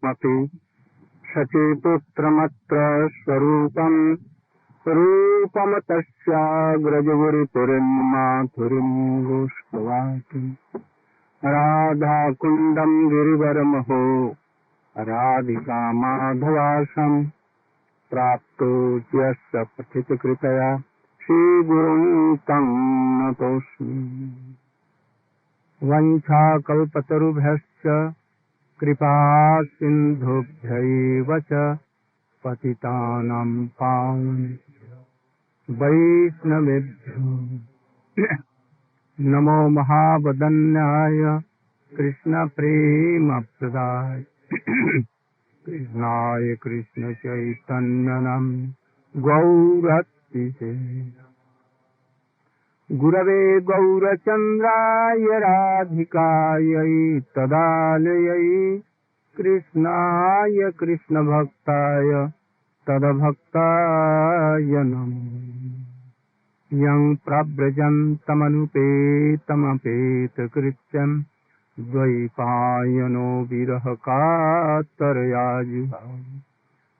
मपि शचीपुत्रमत्र स्वरूपम् रूपमतस्याग्रजगुरुतुरिन्माथुरिम् गोष्ठवाति राधाकुण्डम् गिरिवरमहो राधिका माधवासम् प्राप्तो यस्य पठितकृतया श्रीगुरुं तं नतोऽस्मि। वञ्चाकल्पतरुभ्यश्च कृपा सिन्धुभ्यैव च पतितानां पावनेभ्यो वैष्णवेभ्यो नमो महावदन्याय कृष्ण प्रेम प्रदाय कृष्णाय कृष्ण चैतन्यनम गौरत्तिसे गुरवे गौरचन्द्राय राधिकायै तदालयै कृष्णाय कृष्णभक्ताय तदभक्ताय नमः। यं प्रव्रजन्तमनुपेतमपेतकृत्यं द्वैपायनो विरह कातरया जुहाव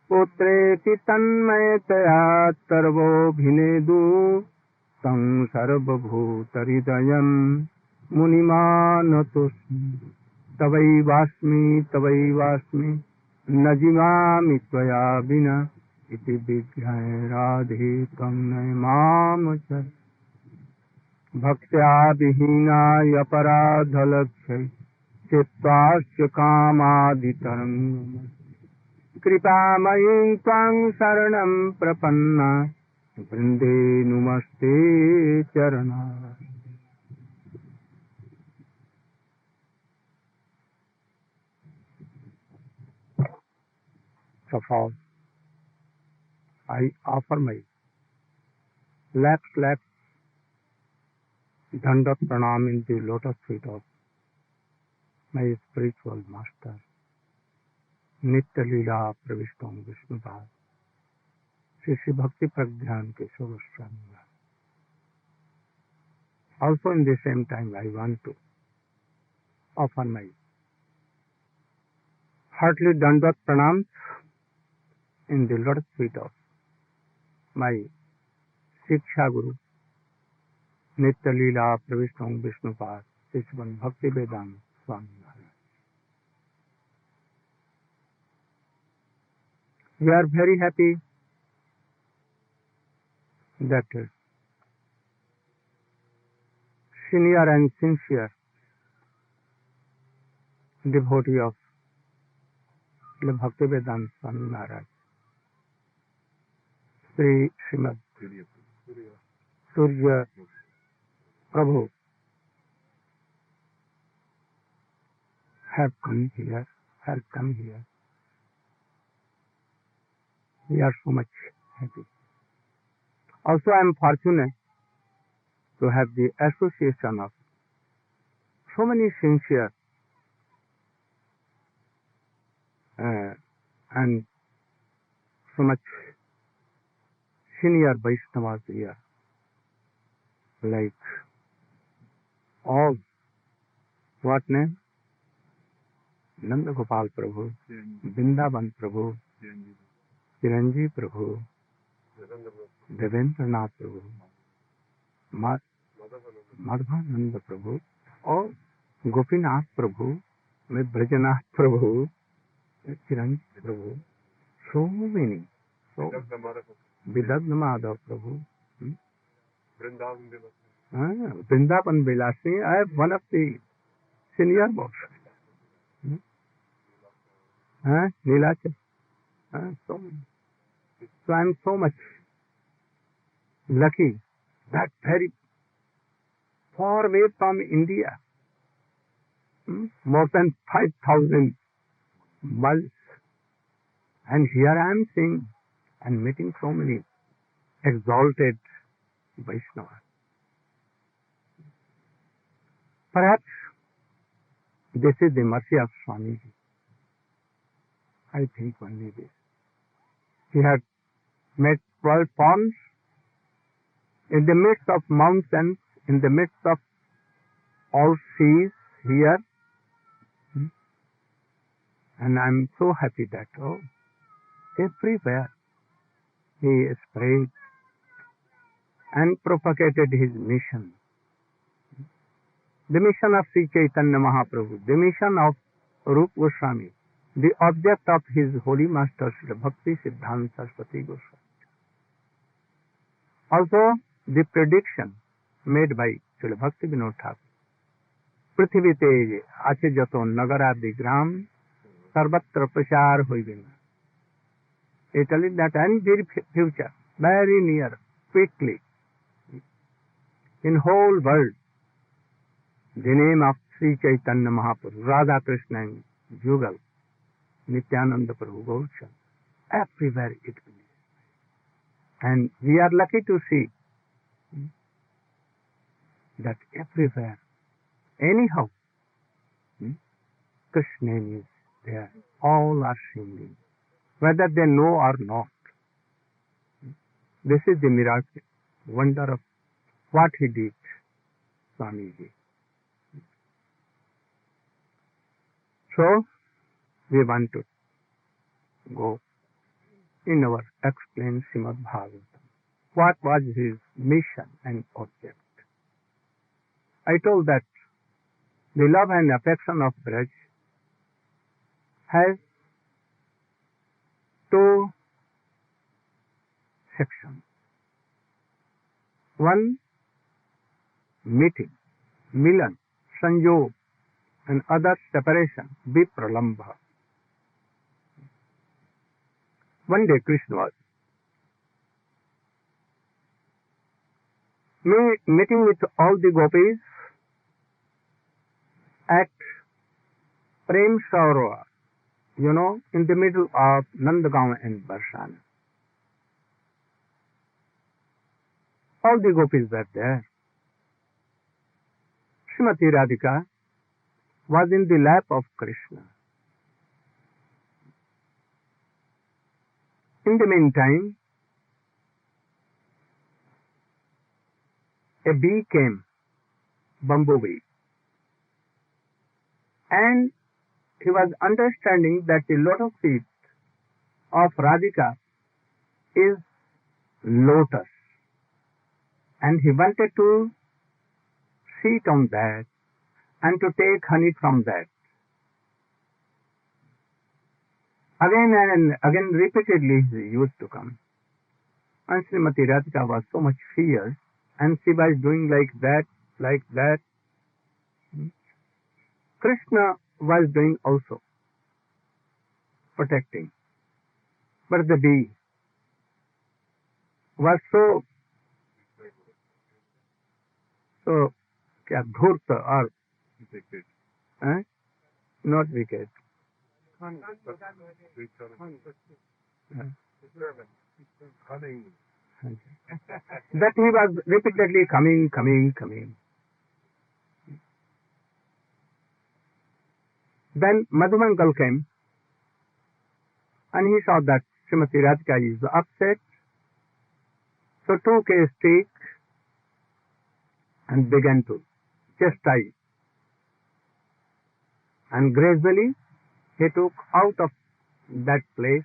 पुत्रेति तन्मयतया सर्वोऽभिनेदु तं सर्वभूतहृदयं मुनिमानतोऽस्मि। तवैवास्मि न जीवामि त्वया विना इति विज्ञाय राधे त्वं नयमाम च भक्त्या विहीनाय अपराधलक्ष्यै चित्तास्य कामादितरङ्गम् कृपामयीं त्वां शरणं प्रपन्ना वृन्दे नुमस्ते चरणा। So far, I offer my lakhs dandat pranam in the lotus feet of my spiritual master, Nitya Leela Pravishtam Vishnupada, Shri Bhakti Pragyan Keshav Goswami. Also in the same time I want to offer my heartily dandat pranams in the lotus feet of my Shiksha Guru, Nitya Leela Pravishtam Vishnupada, Shri Bhakti Vedanta Swami Maharaj. We are very happy that senior and sincere devotee of Srila Bhaktivedanta Swami Maharaj, Srimad Surya Prabhu, have come here. We are so much happy. Also, I am fortunate to have the association of so many sincere and so much senior Vaishnavas here, like all, what name? Nanda Gopal Prabhu, Vrindavan Prabhu, Chiranjeev Prabhu, Devendranath Prabhu, Madhavananda Prabhu, or Gopinath Prabhu, Brajanath Prabhu, Chiranjeev Prabhu, so many. So, Vidagna Madhav Prabhu, Vrindavan Vilasi, I am one of the senior boss. Neelachal. So I am so much lucky that very far away from India, more than 5,000 miles, and here I am seeing and meeting so many exalted Vaishnavas. Perhaps this is the mercy of Swamiji. I think only this. He had made 12 ponds in the midst of mountains, in the midst of all seas here, And I'm so happy that, everywhere he spread and propagated his mission. The mission of Sri Chaitanya Mahaprabhu, the mission of Rupa Goswami, the object of his holy master Sri Bhakti Siddhanta Saraswati Goswami. Also, the prediction made by Sri Bhakti Vinod Thakur. पृथ्वीते आछे जतो नगरादि ग्राम सर्वत्र प्रचार होइबे ना. It tells that in the future, very near, quickly, in whole world, the name of Sri Chaitanya Mahaprabhu, Radha, Krsna and Jugal, Nityananda Prabhu Gaurchan, everywhere it will be. And we are lucky to see that everywhere, anyhow, Krishna is there. All are singing, whether they know or not. This is the miracle, wonder of what he did, Swamiji. So, we want to go in our explain Srimad Bhagavatam. What was his mission and object? I told that the love and affection of Vraja has two sections. One, meeting, milan, sanjog, and other separation, vipralambha. One day Krishna was meeting with all the gopis at Prema sarovara, in the middle of Nandagaon and Barsana. All the gopis were there. Srimati Radhika was in the lap of Krishna. In the meantime, a bee came, bumblebee, and he was understanding that the lotus feet of Radhika is lotus, and he wanted to sit on that and to take honey from that. Again and again, repeatedly he used to come. And Srimati Radhika was so much fierce, and she was doing like that, like that. Krishna was doing also, protecting. But the bee was so dhurta or not wicked. That he was repeatedly coming. Then Madhumangal came, and he saw that Srimati Radhika is upset, so took a stick and began to chastise. And gradually he took out of that place,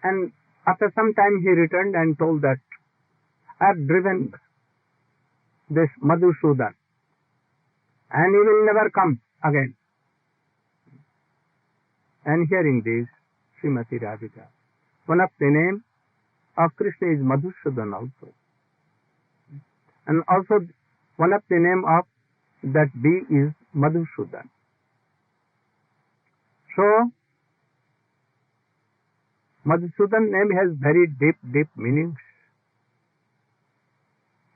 and after some time he returned and told that I have driven this Madhusudan, and he will never come again. And hearing this, Srimati Radhika, one of the name of Krishna is Madhusudan also. And also one of the name of that bee is Madhusudan. So, Madhusudan name has very deep meanings.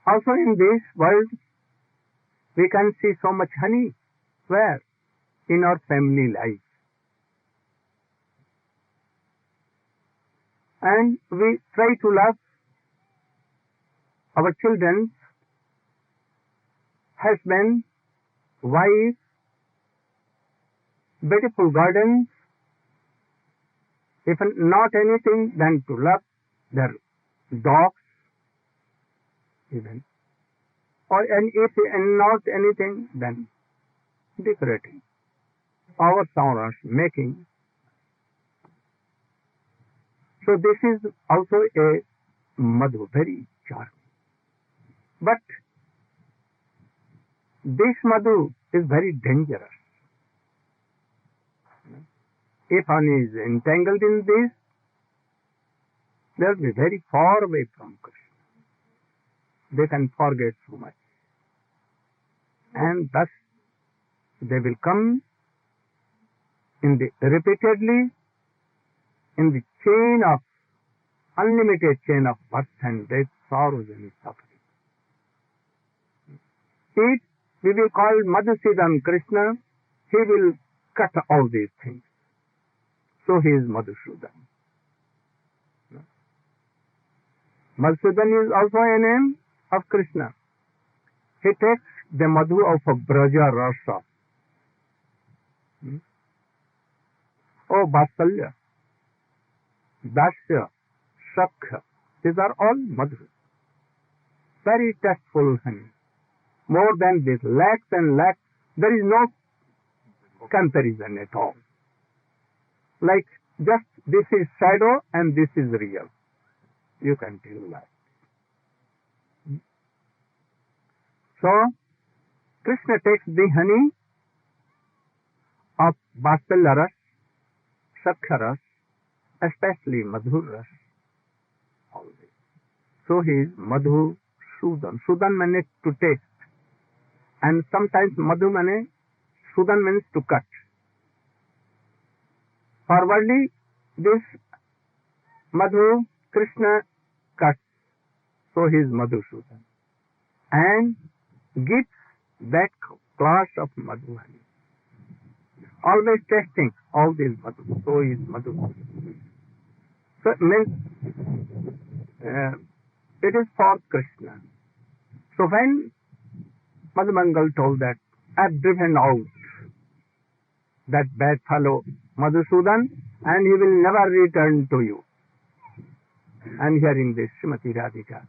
Also in this world, we can see so much honey. Where? In our family life. And we try to love our children, husband, wife, beautiful gardens. If not anything, then to love their dogs, even. Or if not anything, then decorating. our sarovars making. So this is also a madhu, very charming. But this madhu is very dangerous. If one is entangled in this, they will be very far away from Krishna. They can forget so much. And thus they will come repeatedly in the chain of unlimited chain of birth and death, sorrows and suffering. If we will call Madhusudan Krishna, he will cut all these things. So he is Madhusudan. Madhusudan is also a name of Krishna. He takes the madhu of Vraja rasa. Oh, Vatsalya, Dasya, Shakha, these are all madhu. Very tasteful honey. More than this, lakhs and lakhs, there is no comparison at all. Like just this is shadow and this is real. You can tell that. So, Krishna takes the honey of Vatsalya ras, Shakha ras, especially Madhur ras, always. So he is Madhu Sudan. Sudan means to taste. And sometimes Madhu means, Sudan means to cut. Forwardly, this Madhu Krishna cuts. So he is Madhu Sudan. And gives that class of Madhu honey. Always tasting all these Madhu. So he is Madhu. So it means it is for Krishna. So when Madhumangal told that, I have driven out that bad fellow Madhusudan and he will never return to you. And hearing this, Srimati Radhika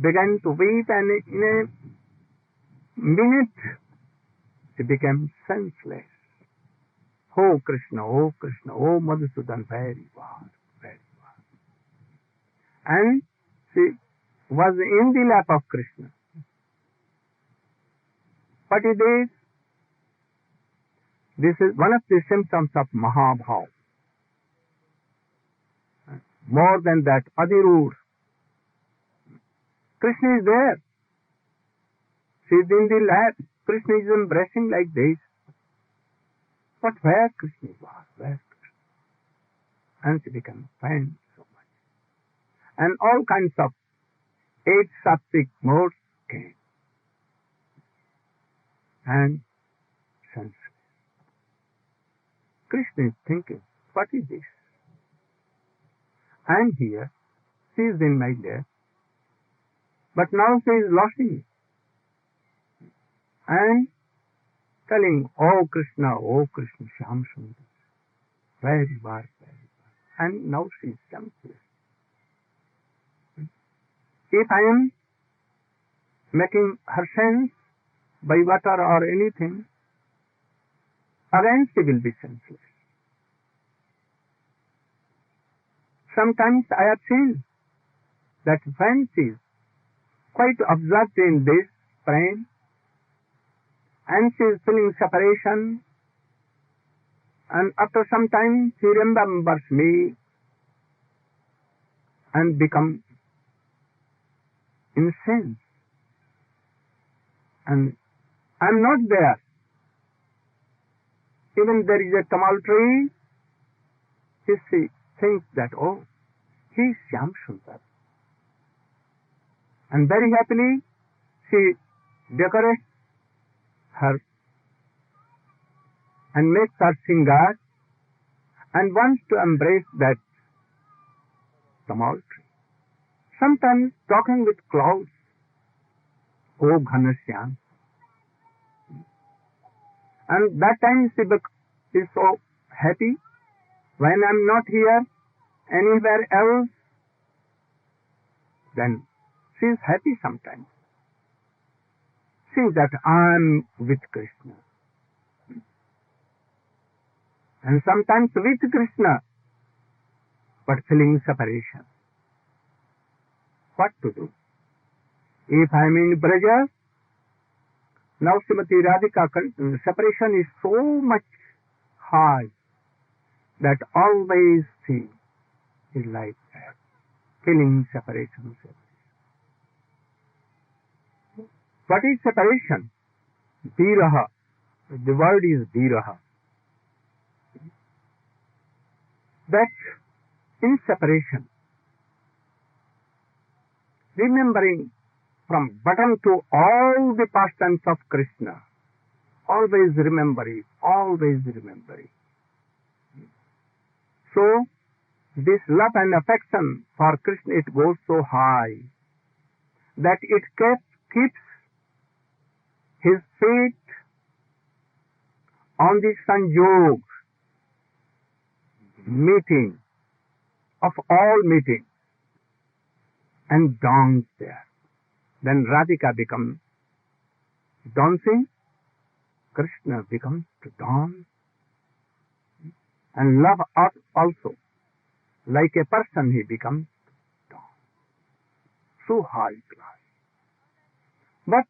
began to weep, and in a minute she became senseless. Oh Krishna, oh Krishna, oh Madhusudan, very well, very well. And she was in the lap of Krishna. What is this? This is one of the symptoms of Mahabhav. More than that, Adirur. Krishna is there. She is in the lap. Krishna is embracing like this. But where Krishna was? Where Krishna? And she became faint so much. And all kinds of 8 sattvic modes came. And senseless. Krishna is thinking, what is this? I am here, she is in my lap, but now she is lost. And telling, oh Krishna, Shyam Sundar, very well, very well. And now she is senseless. If I am making her sense by water or anything, again she will be senseless. Sometimes I have seen that when she is quite absorbed in this prema, and she is feeling separation, and after some time she remembers me and become insane. And I am not there. Even there is a tumultuary, she thinks that, oh, he is Shyam Sundar. And very happily she decorates her and makes her singar and wants to embrace that tumultuary. Sometimes talking with clouds, oh Ghanashyam. And that time she is so happy. When I am not here, anywhere else, then she is happy sometimes. See that I am with Krishna. and sometimes with Krishna, but feeling separation. What to do? If I am in Vraja, now Srimati Radhika, separation is so much high that always she is like that, feeling separation. What is separation? Viraha. The word is viraha. That in separation, remembering from bottom to all the pastimes of Krishna, always remember it, always remember it. So, this love and affection for Krishna, it goes so high that it keeps his feet on the sanjog, meeting of all meetings, and dance there. Then Radhika becomes dancing, Krishna becomes to dance, and love also. Like a person he becomes to dance. So high class. But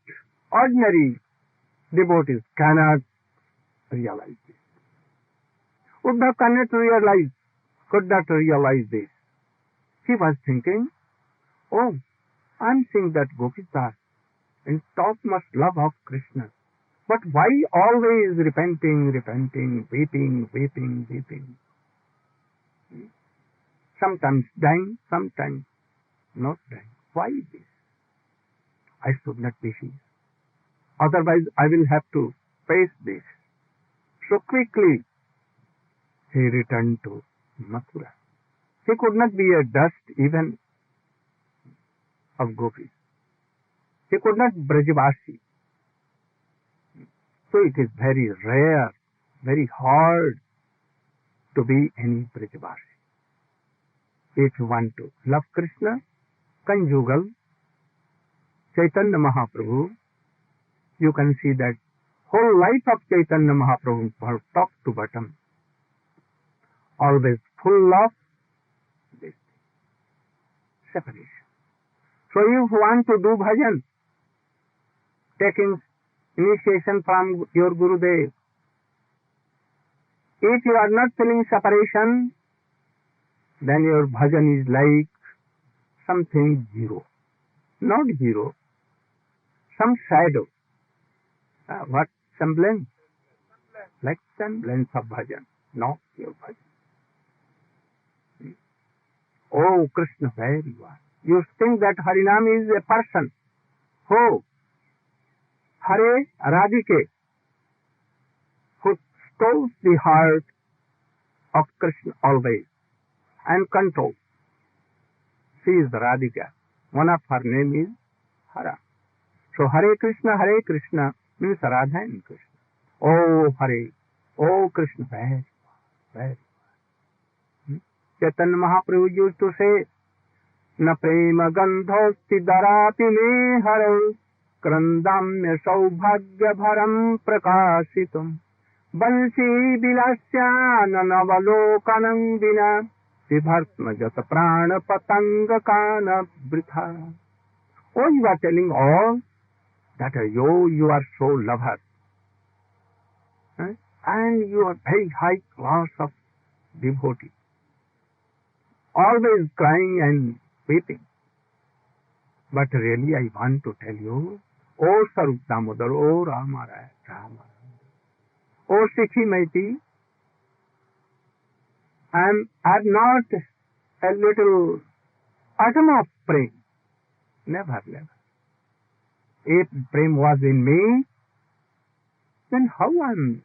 ordinary devotees cannot realize this. Uddhava could not realize this. He was thinking, oh, I'm seeing that Gopis in topmost love of Krishna. But why always repenting, weeping? Sometimes dying, sometimes not dying. Why this? I should not be here. Otherwise I will have to face this. So quickly he returned to Mathura. He could not be a dust even of Gopis. He could not Brajavasi. So it is very rare, very hard to be any Brajavasi. If you want to love Krishna, conjugal, Chaitanya Mahaprabhu, you can see that whole life of Chaitanya Mahaprabhu from top to bottom, always full of this separation. So if you want to do bhajan, taking initiation from your Gurudev, if you are not feeling separation, then your bhajan is like something zero. Not zero, some shadow. What semblance? Like semblance of bhajan, not your bhajan. Oh, Krishna, where you are? You think that Harinam is a person. Oh, Hare Radhike, who stole the heart of Krishna always and controls. She is Radhika. One of her name is Hara. So Hare Krishna means Radha and Krishna. Oh Hare, oh Krishna, where? Chaitanya Mahaprabhu used to say, Na prema gandhosti darapi me hare krandamya saubhagya bharam prakashitum bansi vilasya nanavalokanam vina Siddhartma jata prana patanga kana britha. Oh, you are telling all that you are so lover. And you are very high class of devotee. Always crying and weeping. But really I want to tell you, oh Sarup Damodar, oh Rama, oh Sikhi Maiti, I'm not a little atom of prem. Never. If prem was in me, then how I'm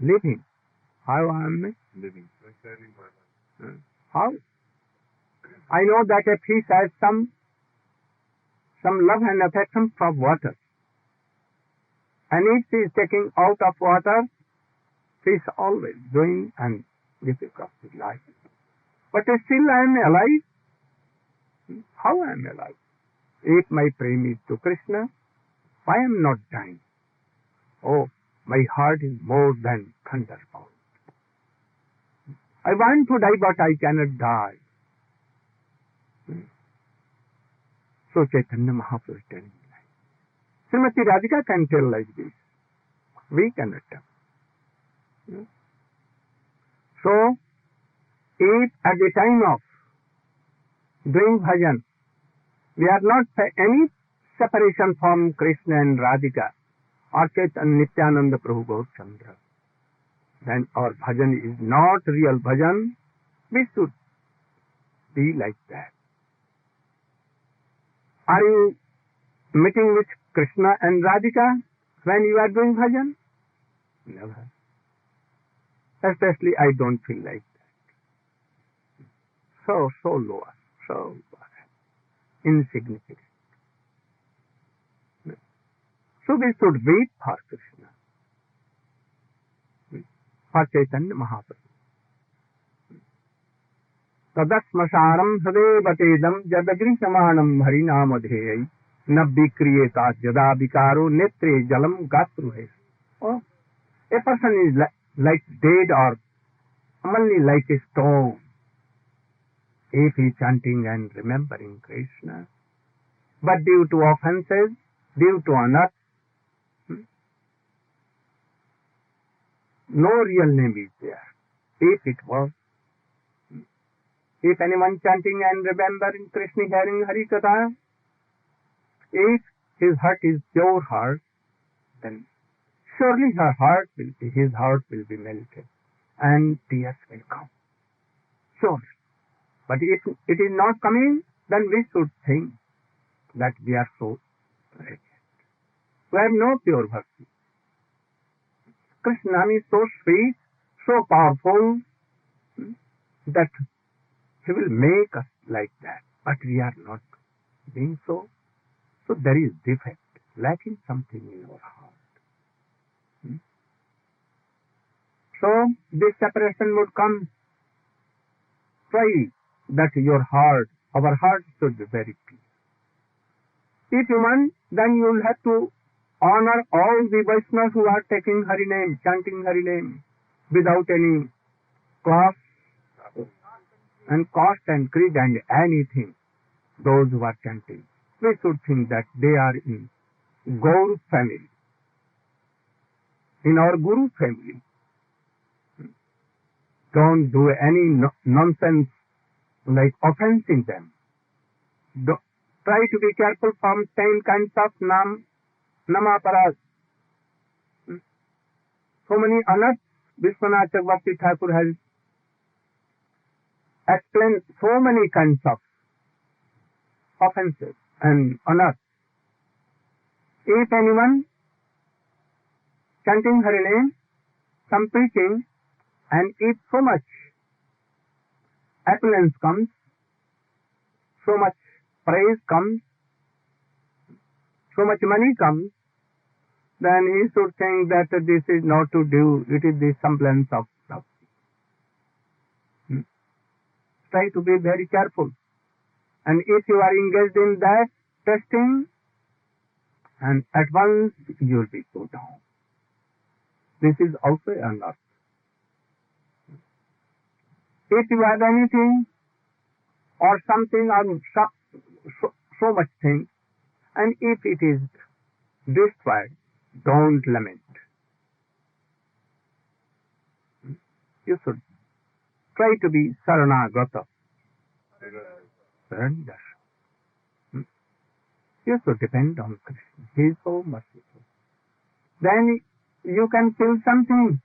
living? How I'm living? How? I know that a fish has some love and affection from water. And if she is taking out of water, fish always doing and difficult life. But still I am alive. How I am alive? If my prem is to Krishna, why I am not dying? Oh, my heart is more than thunderbolt. I want to die, but I cannot die. So Chaitanya Mahaprabhu is telling like Srimati Radhika can tell like this. We cannot tell. So, if at the time of doing bhajan, we are not any separation from Krishna and Radhika or Chaitanya Nityananda Prabhu Gaurachandra, then our bhajan is not real bhajan. We should be like that. Are you meeting with Krishna and Radhika when you are doing bhajan? Never. Especially I don't feel like that. So lower, so insignificant. So we should wait for Krishna, for Chaitanya Mahaprabhu. Tadasmasaram sadevatedam jadagrisamanam harinamadheyai nabbikriyeta jada vikaro netre jalam gatruhe. Oh, a person is like dead or only like a stone if he is chanting and remembering Krishna. But due to offenses, due to unearth, no real name is there. If it was, if anyone chanting and remembering Krishna, hearing Hari Katha, if his heart is pure heart, then surely his heart will be melted and tears will come. Surely. But if it is not coming, then we should think that we are so wretched. We have no pure bhakti. Krishna is so sweet, so powerful, that he will make us like that. But we are not being so. So there is defect, lacking something in our heart. So this separation would come. Try that your heart, our heart should be very pure. If you want, then you will have to honor all the Vaishnavas who are taking Hari name, chanting Hari name, without any class and caste and creed and anything. Those who are chanting, we should think that they are in Gaur family, in our Guru family. Don't do any nonsense like offending them. Try to be careful from 10 kinds of namaparas. So many unearths, Vishwanath Chakravarti Thakur has explained so many kinds of offenses and unearths. If anyone chanting Hari name, some preaching, and if so much opulence comes, so much praise comes, so much money comes, then he should think that this is not to do, it is the semblance of love. Try to be very careful. And if you are engaged in that testing, and at once you will be put down. This is also an art. If you have anything or something or so much thing, and if it is destroyed, don't lament. You should try to be saranagata. Surrender. You should depend on Krishna. He is so merciful. Then you can feel something.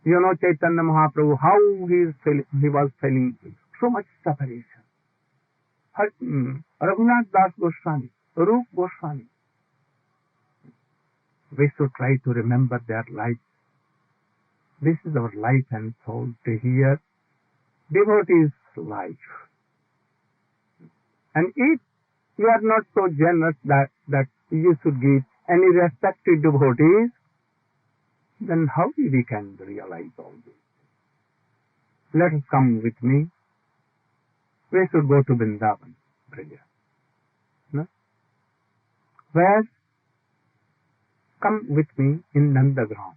You know Chaitanya Mahaprabhu, how he was feeling so much separation. Raghunath Das Goswami, Rup Goswami. We should try to remember their life. This is our life and soul to hear devotees' life. And if you are not so generous that you should give any respect to devotees, then how we can realize all this? Let us come with me. We should go to Vrindavan, Vraja. No? Where? Come with me in Nandagram.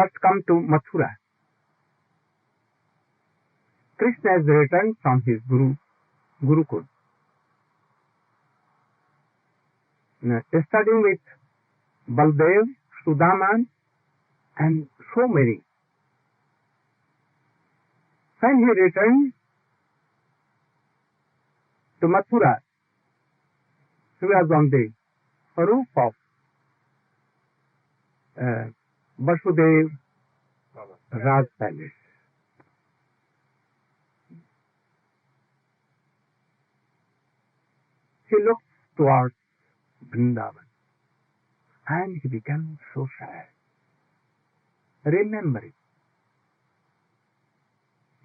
first come to Mathura. Krishna has returned from his Gurukul, studying with Baldev, Sudama, and so many. When he returned to Mathura, he was on the roof of Vasudev Raj Palace. He looked towards Vrindavan and he became so sad, remembering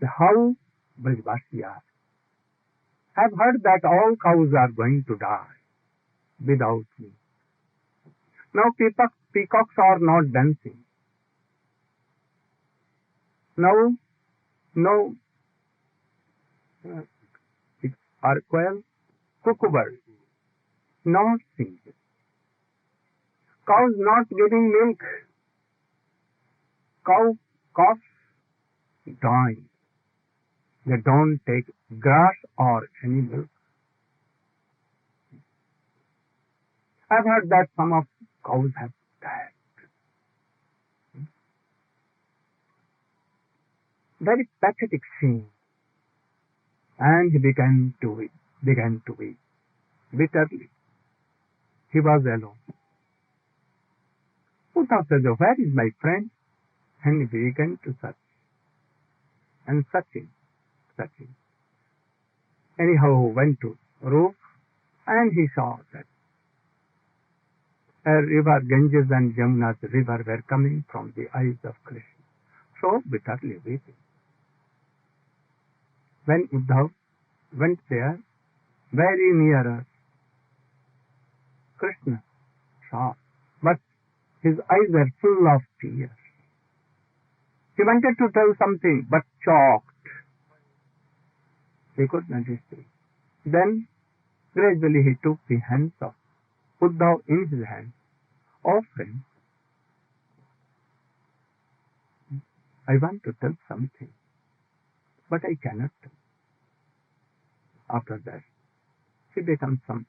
how Brajvasi are. I've heard that all cows are going to die without me. Now peacocks are not dancing. Now, no are quail, cuckoo birds not singing. Cows not giving milk. Calves dying. They don't take grass or any milk. I've heard that some of cows have died. Very pathetic scene. And he began to weep bitterly. He was alone. Uddhava said, "Where is my friend?" And he began to search. And searching. Anyhow, went to roof and he saw that a river, Ganges and Jamuna's river, were coming from the eyes of Krishna. So bitterly weeping. When Uddhava went there, very near Krishna saw, but his eyes were full of tears. He wanted to tell something, but choked. He could not speak. Then, gradually he took the hands of Uddhava in his hand. "Oh friend, I want to tell something, but I cannot tell." After that, he becomes some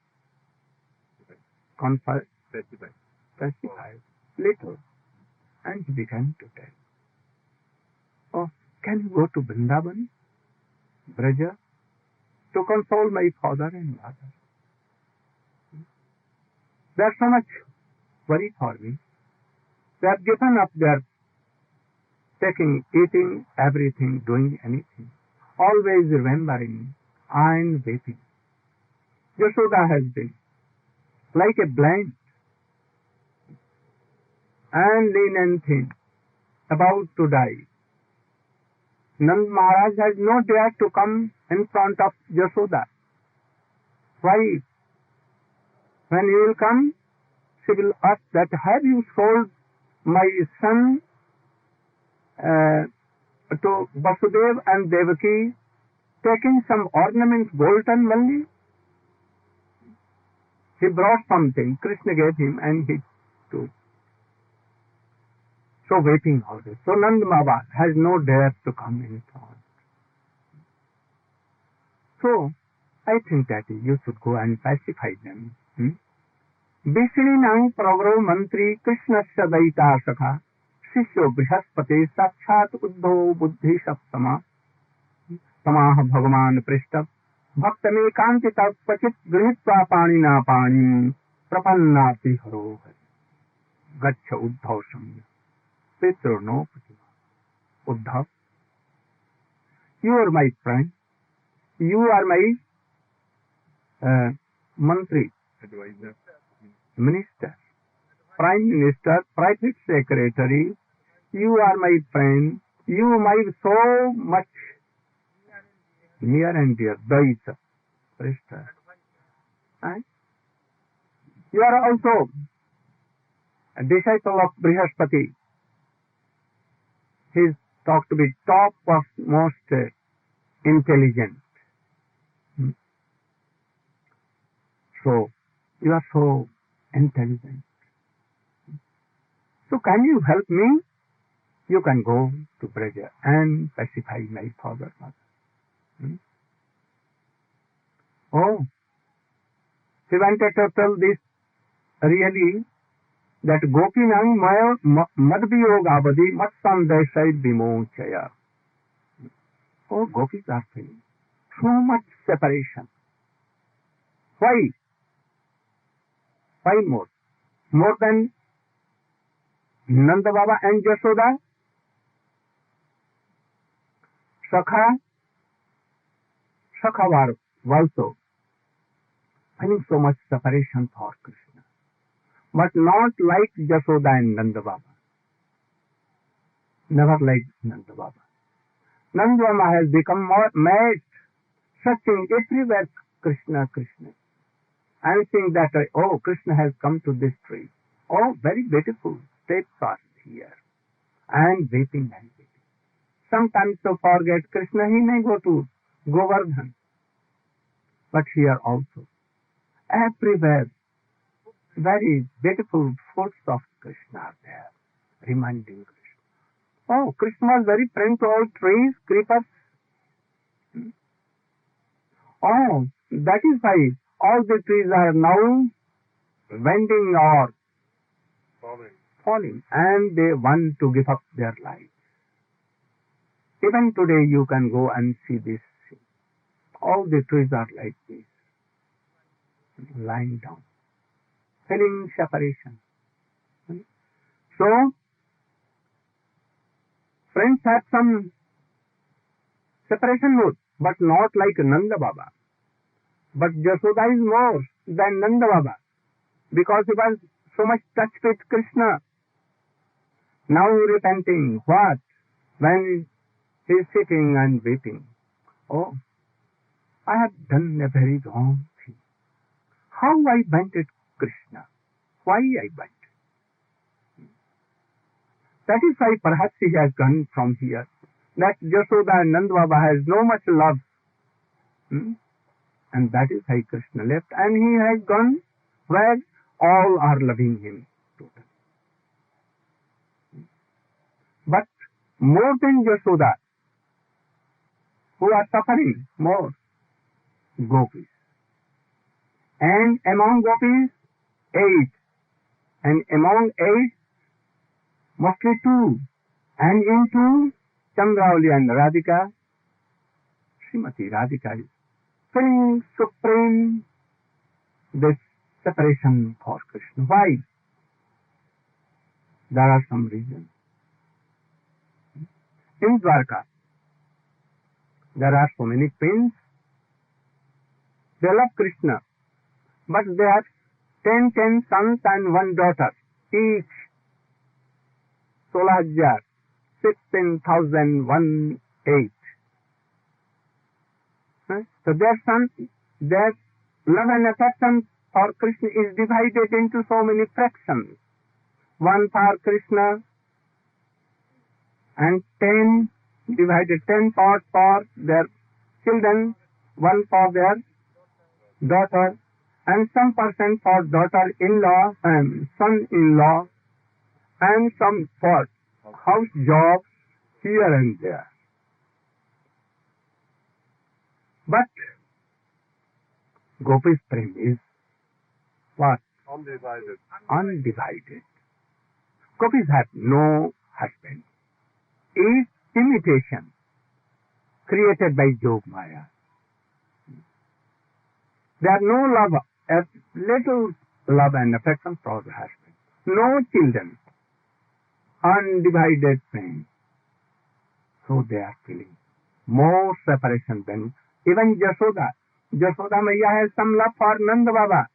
pacified little, and he began to tell, "Oh, can you go to Vrindavan, Vraja, to console my father and mother? They are so much worried for me. They have given up their taking, eating, everything, doing anything, always remembering and weeping. Yashoda has been like a blind and lean and thin, about to die. Nand Maharaj has no dare to come in front of Yashoda. Why? When he will come, she will ask that, have you sold my son to Vasudev and Devaki, taking some ornaments, golden money? He brought something, Krishna gave him, and he took. So waiting always. So Nand Baba has no dare to come in front. So I think that you should go and pacify them. Vishinang Pragro Mantri Krishna Sadaita Sakha Shishyo Brihaspate Sakshat Uddhava Buddhi Saptama Tamaha Bhagavan Prishtab Bhaktame Kantita Pachit Grihitva Panina Pani Prapannati Haro Gacha Uddhava Samya Petro no Patima. Uddhava, you are my friend. You are my Mantri, advisor, minister, prime minister, private secretary. You are my friend. You my so much near and dear. Daita, Krishna. And you are also a disciple of Brihaspati. He is thought to be top of most intelligent. So, you are so intelligent. So, can you help me? you can go to Vraja and pacify my father, mother. Oh, he wanted to tell this really, that Gopinang madviyogavadi matsandesai vimochaya. Oh, gopis are feeling so much separation. Why? Why more? More than Nanda Baba and Yashoda? Sakha were also feeling so much separation for Krishna. But not like Yashoda and Nanda Baba. Never like Nanda Baba. Nanda Baba has become mad, searching everywhere Krishna, Krishna. And seeing that, oh, Krishna has come to this tree. Oh, very beautiful steps are here. And weeping and weeping. Sometimes to forget Krishna, he may go to Govardhan. But here also, everywhere, very beautiful fruits of Krishna are there, reminding Krishna. Oh, Krishna was very friendly to all trees, creepers. Oh, that is why all the trees are now bending or falling, and they want to give up their life. Even today you can go and see this. All the trees are like this, lying down, feeling separation. So, friends have some separation mood, but not like Nanda Baba. But Yashoda is more than Nanda Baba, because he was so much touched with Krishna. Now repenting, what? When he is sitting and weeping. Oh, I have done a very wrong thing. How I wanted Krishna? Why I went? That is why perhaps he has gone from here. That Yashoda and Nanda Baba has no much love. And that is why Krishna left. And he has gone where all are loving him totally. But more than Yashoda, who are suffering more, gopis. And among gopis, 8. And among 8, mostly 2. And in 2, Chandravali and Radhika, Srimati Radhika is feeling supreme this separation for Krishna. Why? There are some reasons. In Dwarka, there are so many queens. They love Krishna, but they have 10 sons and 1 daughter, each 16,000, 16,001, 8. So their love and affection for Krishna is divided into so many fractions. 1 for Krishna and 10 divided, 10 parts for their children, 1 for their daughter, and some percent for daughter-in-law and son-in-law, and some for house jobs here and there. But Gopi's prem is what? Undivided. Undivided. Gopis have no husband. It is imitation created by Jog Maya. There are no love, a little love and affection for the husband. No children. Undivided prem. So they are feeling more separation than even Yashoda. Yashoda Maya has some love for Nanda Baba.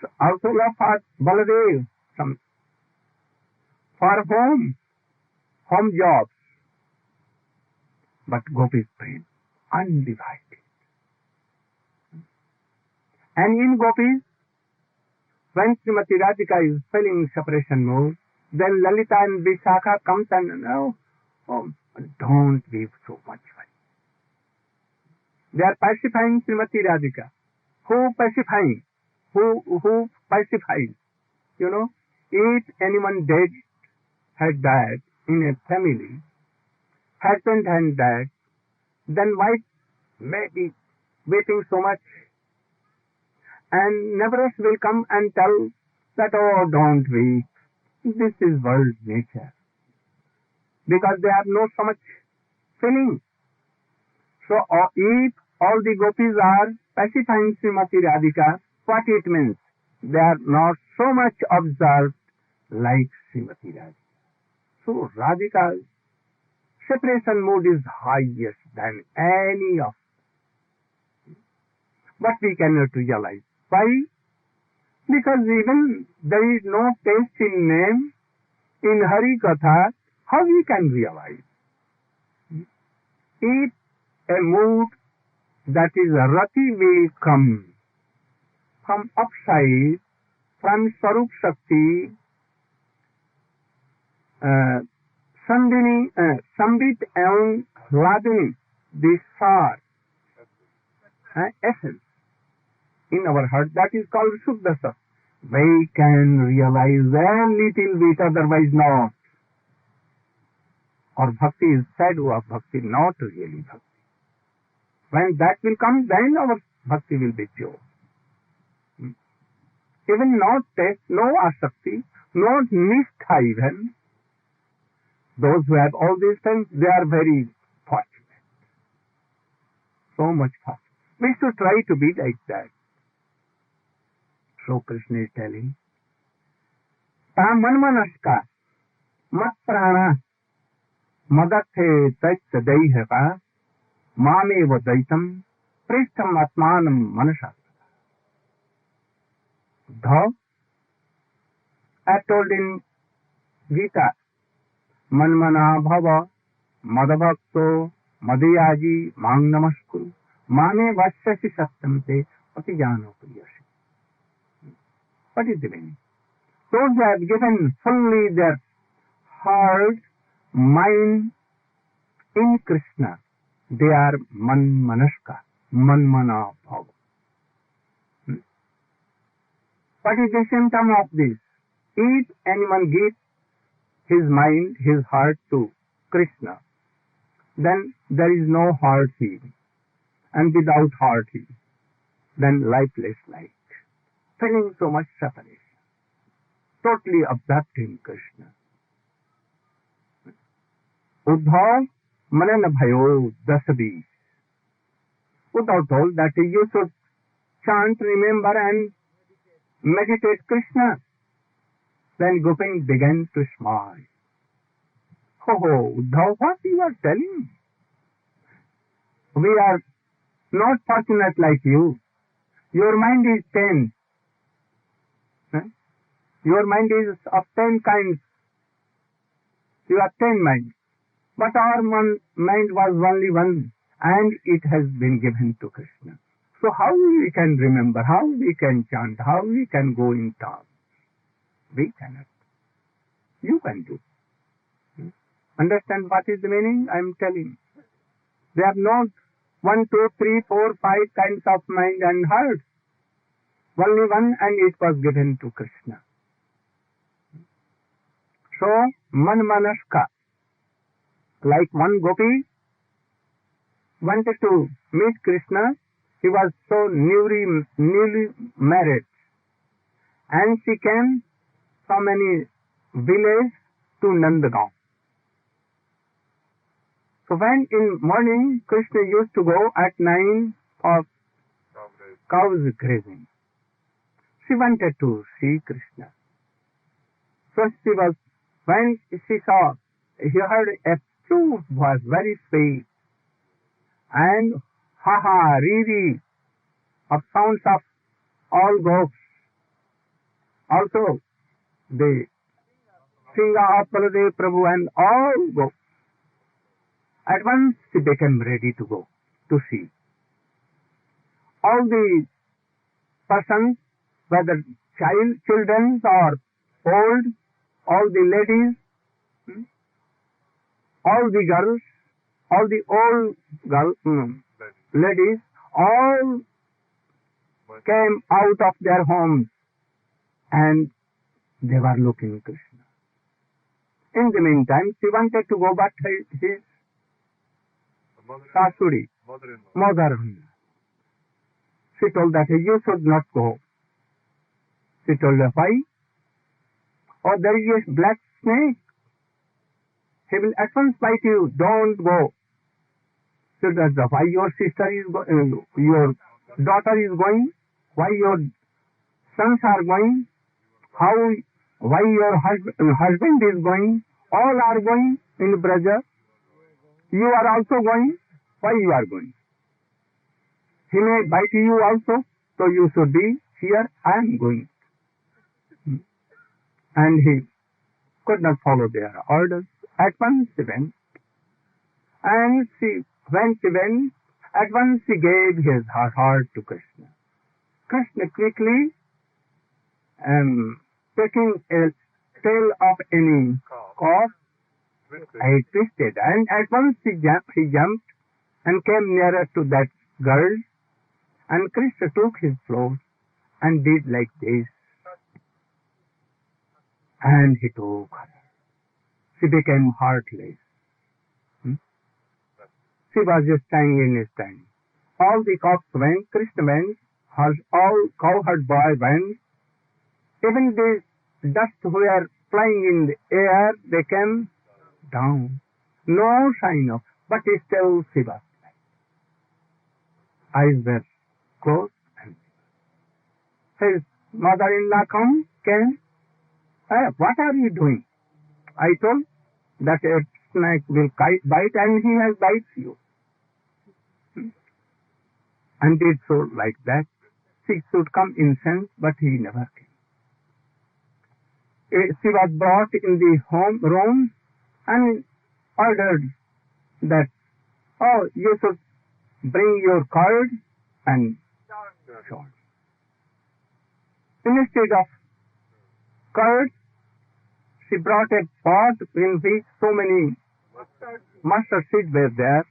So also love for Baladev. Some for home jobs. But Gopi's prem, undivided. And in Gopis, when Srimati Radhika is feeling separation mode, then Lalita and Vishakha comes and, oh, don't be so much worry. They are pacifying Srimati Radhika. Who pacifying? Who pacifies? if anyone dead had died in a family, husband had died, then wife may be weeping so much, and neighbors will come and tell that, oh, don't weep. This is world nature. Because they have no so much feeling. So if all the gopis are pacifying Srimati Radhika, what it means? They are not so much observed like Srimati Radhika. So Radhika's separation mood is highest than any of. But we cannot realize. Why? Because even there is no taste in name, in Hari Katha, how we can realize? If a mood that is rati will come from upside, from Sarup Shakti, Sambit and Radini, the Sar, essence in our heart, that is called Shuddha Sat. We can realize a little bit, otherwise not. Or bhakti is sadhu of bhakti, not really bhakti. When that will come, then our bhakti will be pure. Even not taste, no asakti, no nishtha even. Those who have all these things, they are very fortunate. So much fortunate. We should try to be like that. So Krishna is telling, Ta manmanaska, mat prana, madathe taitya daihaka, mameva daitam, prishtam atmanam manasa. Uddhava, as told in Gita, manmana bhava, madabhakto, madayaji, mang namaskuru, mame vasyasi satyamte, patijano priyasi. What is the meaning? Those who have given fully their heart, mind in Krishna, they are manmanaska, manmana bhava. What is the symptom of this? If anyone gives his mind, his heart to Krishna, then there is no heart feeling. And without heart feeling, then lifeless life. Feeling so much separation. Totally absorbed in Krishna. Uddhava manana bhayo dasabhi. Uddhava told that you should chant, remember and meditate Krishna. Then Gopin began to smile. Oh, Uddhava, what you are telling? We are not fortunate like you. Your mind is 10. Your mind is of 10 kinds. You have 10 minds. But our mind was only one, and it has been given to Krishna. So how we can remember, how we can chant, how we can go in talk? We cannot. You can do. Understand what is the meaning? I am telling. They have not 1, 2, 3, 4, 5 kinds of mind and heart. Only one, and it was given to Krishna. So, manmanaska, like one gopi wanted to meet Krishna. He was so newly married, and she came from any village to Nandagaon. So when in morning Krishna used to go at 9 for cows grazing, she wanted to see Krishna. So she was, when she saw, he heard a flute was very sweet, and ha ha, riri, of sounds of all goats. Also, the Singa of Baladev Prabhu and all goats. At once she became ready to go to see. All the persons, whether children or old, all the ladies, all the girls, all the old ladies, all came out of their homes and They were looking Krishna. In the meantime, she wanted to go, but his Sasuri, mother-in-law, she told that you should not go. She told her, why? Oh, there is a black snake. He will at once bite you. Don't go. So that's why your sister is your daughter is going, why your sons are going, why your husband is going, all are going in Vraja. You are also going. Why you are going? He may bite you also, so you should be here. I am going. And he could not follow their orders. At once he went. And when she went, at once he gave her heart to Krishna. Krishna quickly, taking a tail of any calf, he twisted, and at once he jumped and came nearer to that girl, and Krishna took his float and did like this, and he took her. She became heartless. She was just standing in a stand. All the cocks went, Krishna went, all cowherd boy went. Even the dust were flying in the air, they came down. No sign of, but still she was there. Eyes were closed, and his mother-in-law came. What are you doing? I told that a snake will bite, and he has bites you. And did so like that. She should come in sense, but he never came. She was brought in the room and ordered that, oh, you should bring your curd and salt. Instead of curd, she brought a pot in which so many mustard seeds were there,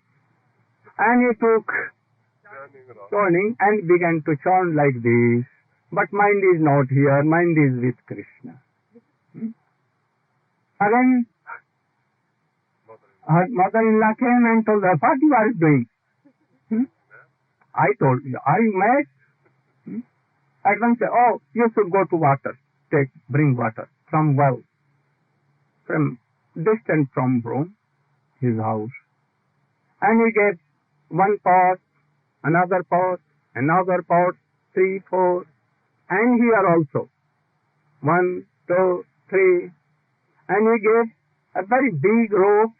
and he took churning and began to churn like this. But mind is not here, mind is with Krishna. Again, her mother-in-law came and told her, what you are doing? I told you, are you mad? At once said, oh, you should go to water, bring water from well, from distant from Rome, his house. And he gave one pot, another pot, 3, 4, and here also, 1, 2, 3, and he gave a very big rope.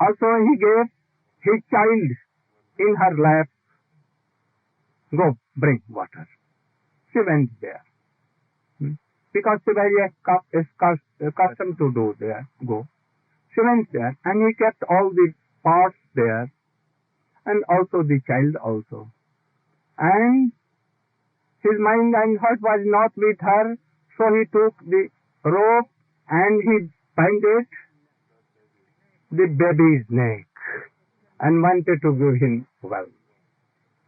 Also he gave his child in her lap. Go, bring water. She went there. Because she was accustomed to do there. Go. She went there, and he kept all the pots there, and also the child also. And his mind and heart was not with her, so he took the rope and he binded the baby's neck and wanted to give him well.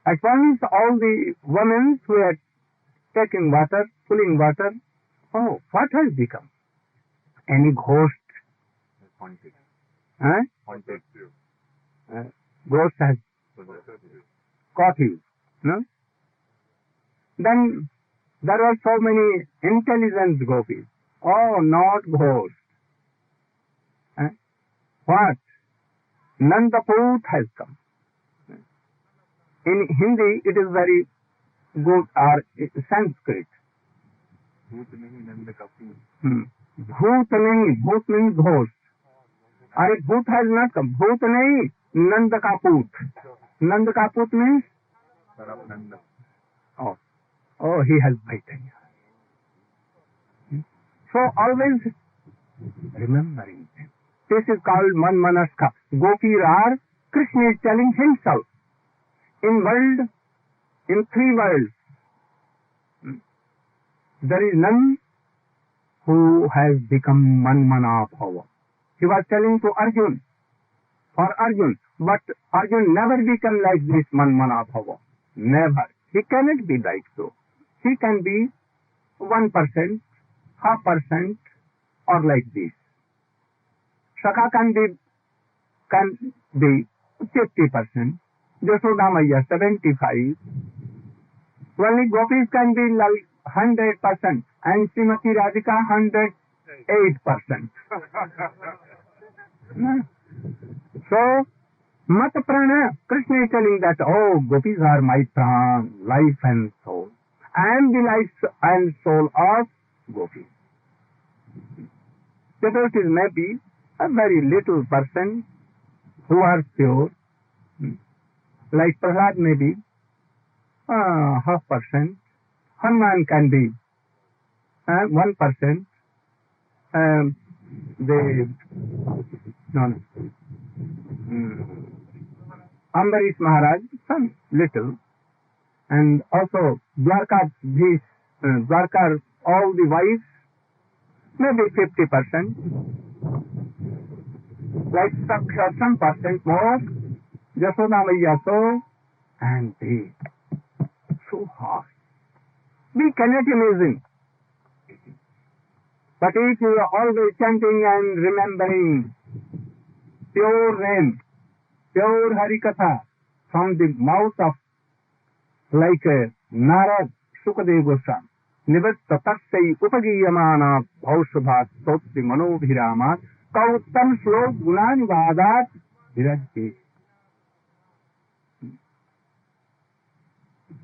At once all the women who had taken water, pulling water, oh, what has become? Any ghost? Haunted. Huh? Haunted you. Ghost has caught you. No? Then there were so many intelligent gopis. Oh, not ghosts. What? Nandaput has come. In Hindi, it is very good, or Sanskrit. Bhoot nahi, bhoot means ghost. Are bhoot has not come. Bhoot nahi, Nandakaput. Nandakaput means? Oh, he has bitten you. So always remembering them. This is called Manmanaska. Gopi Rar, Krishna is telling himself. In 3 worlds, there is none who has become Manmana Bhava. He was telling to Arjun, for Arjun, but Arjun never become like this Manmana Bhava. Never. He cannot be like so. He can be 1%, half percent, or like this. Sakha can be 50%, Yashoda Maya 75%, only gopis can be like 100%, and Srimati Radhika 108%. So, Mat Prana, Krishna is telling that, oh, gopis are my pran, life and soul. I am the life and soul of gopis. Devotees may be a very little person who are pure, like Prahlad may be half percent, Hanuman can be 1%, Ambarish Maharaj, some little, and also Dwarka, all the wives, maybe 50%, like some percent more, Yashoda Maya so, and they so high. We cannot imagine. But if you are always chanting and remembering pure name, pure Harikatha from the mouth of like Narad Sukadeva Goswami, Nivatta Tatsai Upagiyamana Bhaushabhat Sotri Manobhirama Kauttam Slok Gunanivadat Virajti.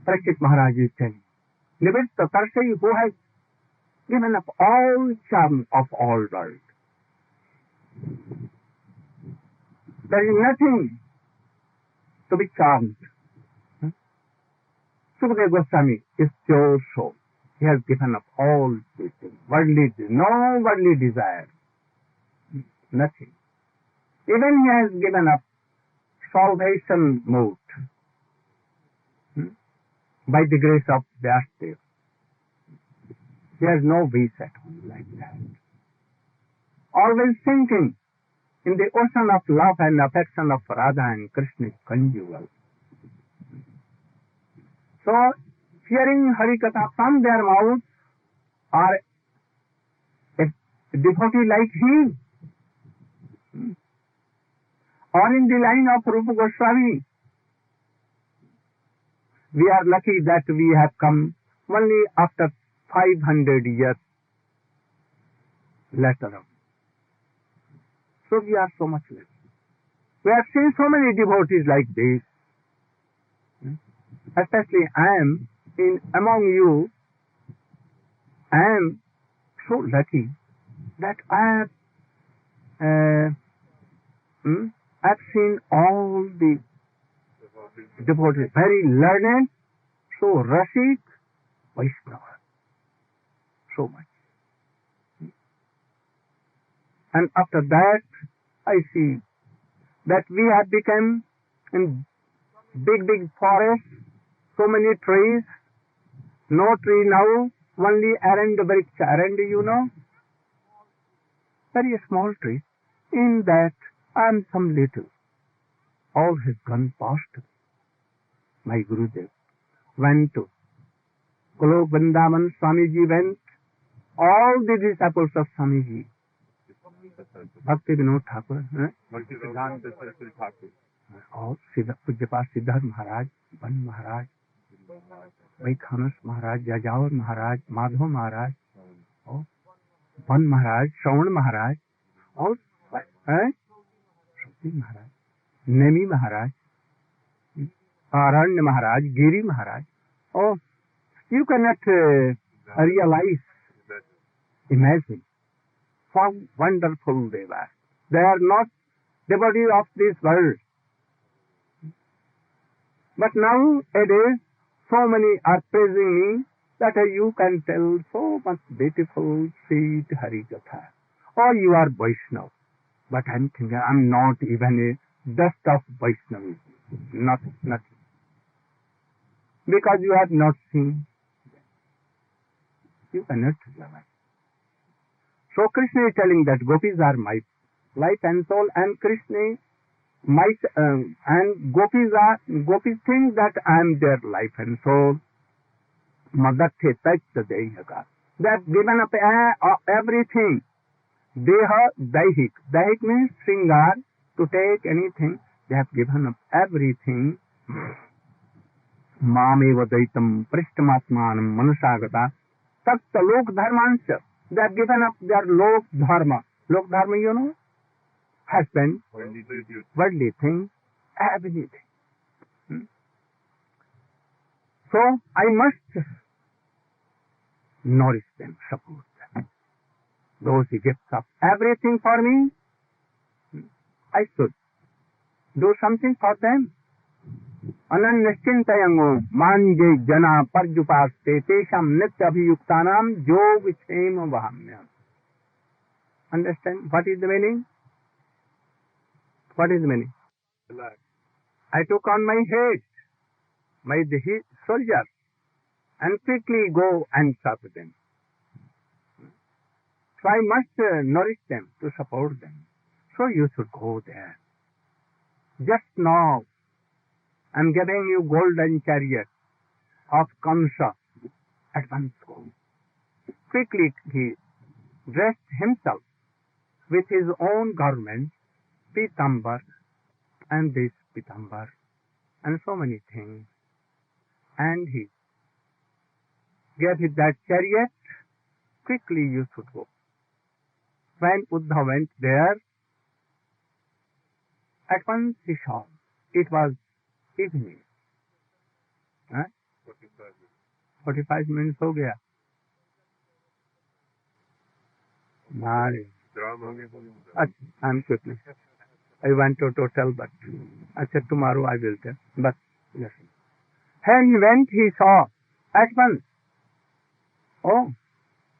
Prakshit Maharaj is telling, Nivatta Tatsai, who has given up all charm of all world. There is nothing to be charmed. Sukadeva Goswami is pure soul. He has given up all these things. No worldly desire. Nothing. Even he has given up salvation mode by the grace of Vyasadeva. He has no wish at all like that. Always thinking in the ocean of love and affection of Radha and Krishna is conjugal. So, hearing Harikatha from their mouth, or a devotee like him, or in the line of Rupa Goswami, we are lucky that we have come only after 500 years later on. So we are so much lucky. We have seen so many devotees like this. Especially I am among you. I am so lucky that I have seen all the devotees, very learned, so Rasik, Vaishnava, so much. And after that, I see that we have become in big forests, so many trees, no tree now, only arand vriksha. Arand, you know? Very small tree. In that, I am some little. All has gone past. My Gurudev went to Golok Vrindavan, Swamiji went, all the disciples of Swamiji, Bhakti Vinod Thakur, और पूज्यपाद सिद्धार्थ महाराज, बन महाराज, वही Khans महाराज, जाजावर महाराज, माधव महाराज, और बन महाराज, श्रवण महाराज, और शक्ति महाराज, नेमी महाराज, आरण्य महाराज, Giri Maharaj. Oh, you cannot realize, imagine how wonderful they were. They are not devotees of this world. But nowadays, so many are praising me that you can tell so much beautiful, sweet Harikatha. Or you are Vaishnava. But I'm thinking, I'm not even a dust of Vaishnavism. Nothing. Because you have not seen. You cannot realize. So Krishna is telling that gopis are my life and soul, and Krishna and gopis think that I am their life and soul. Madathe Taitya Deyaga. They have given up everything. Deha daihik. Daihik means shringar, to take anything. They have given up everything. Mameva daitam prishtamatmanam manusagata. Takta lok dharmansya. They have given up their lok dharma. Lok dharma, you know, husband, worldly things, everything. So I must nourish them, support them. Those who gives up everything for me, I should do something for them. Ananyascintayango manje jana parjupaste tesham nitya abhiyuktanam yogichema vahamyam. Understand what is the meaning? What is the meaning? I took on my head, my soldiers, and quickly go and serve them. So I must nourish them, to support them. So you should go there. Just now, I am giving you golden chariot of Kamsa. At once go. Quickly he dressed himself with his own garment, pitambar, and this pitambar, and so many things. And he gave it that chariot. Quickly you should go. When Uddhava went there, at once he saw it was evening. 45 minutes हो गया. I'm quickly. I wanted to tell, but I said tomorrow I will tell. But yes. And when he saw at once, oh,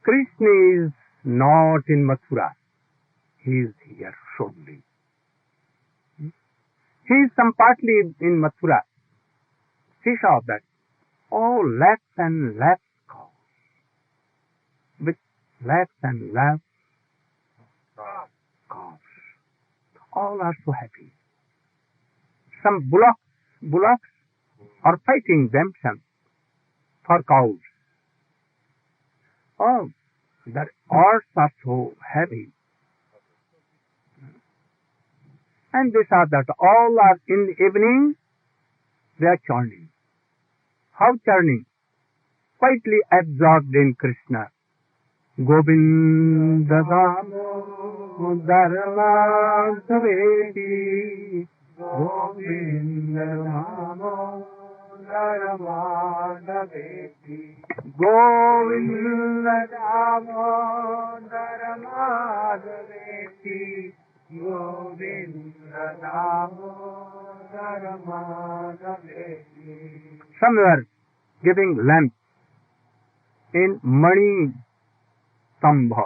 Krishna is not in Mathura. He is here shortly. He is some partly in Mathura. He saw that. Oh, lakhs and lakhs cows. With lakhs and lakhs cows. All are so happy. Some bullocks are fighting themselves for cows. Oh, the horses are so heavy. And they saw that all are in the evening, they are churning. How churning? Quietly absorbed in Krishna. Govinda Damo Dharma Saveti Govinda Damo Dharma Saveti Govinda Damo Dharma Saveti Govinda Damo Dharma Saveti. Somewhere giving lamp in Mani Stambha.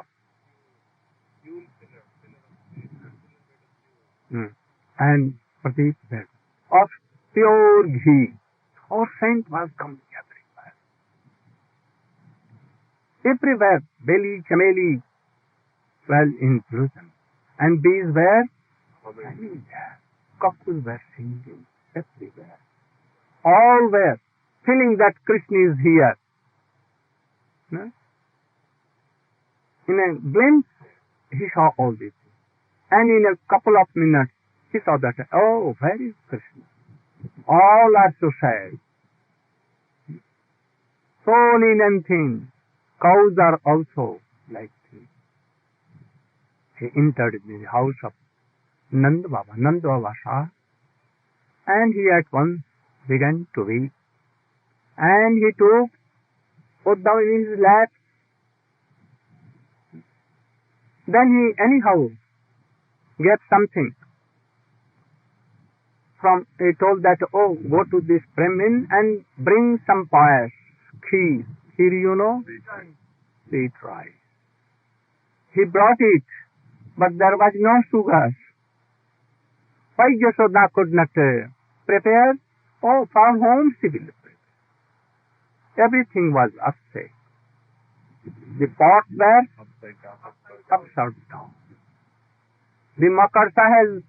And Pradeep bed of pure ghee. Our saint was coming everywhere. Everywhere, belly, chameli, well in blossom. And bees were singing there. Cuckoos were singing everywhere. All were feeling that Krishna is here. No? In a glimpse, he saw all this. And in a couple of minutes, he saw that, oh, where is Krishna? All are so sad. So many things. Cows are also like this. He entered the house of Nanda Baba saw, and he at once began to weep. And he took Uddhava in his lap. Then he anyhow gave something. He told that, oh, go to this Prema and bring some payas, kheer. Kheer, you know? Sweet rice. He brought it, but there was no sugar. Why Yashoda could not prepare? Oh, from home she will prepare. Everything was upset. The pots were upside down. The makarsa has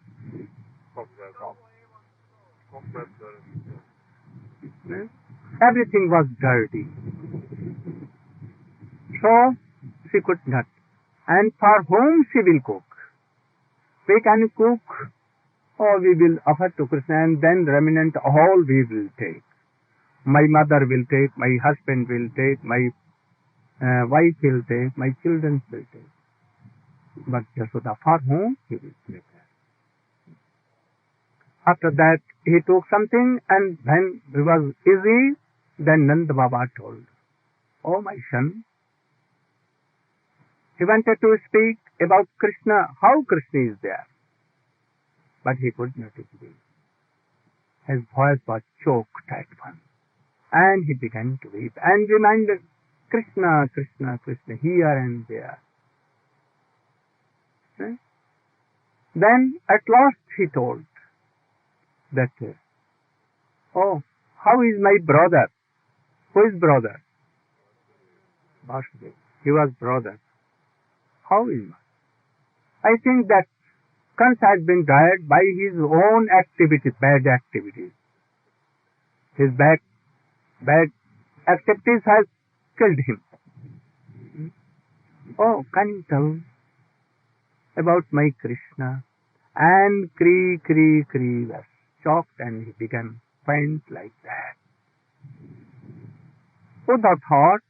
everything was dirty. So she could not. And for whom she will cook? We can cook, or we will offer to Krishna, and then remnant all we will take. My mother will take, my husband will take, my wife will take, my children will take. But Yashoda, for whom he will prepare. After that, he took something, and when it was easy, then Nanda Baba told, "Oh my son," he wanted to speak about Krishna, how Krishna is there. But he could not speak. His voice was choked at once. And he began to weep and reminded Krishna, Krishna, Krishna, here and there. Then at last he told that, "Oh, how is my brother?" Who is brother? Vasudeva. He was brother. How is he? I think that Kansa has been died by his own activities, bad activities. His bad activities has killed him. Oh, can you tell about my Krishna? And Kri was shocked, and he began faint like that. Uddhava thought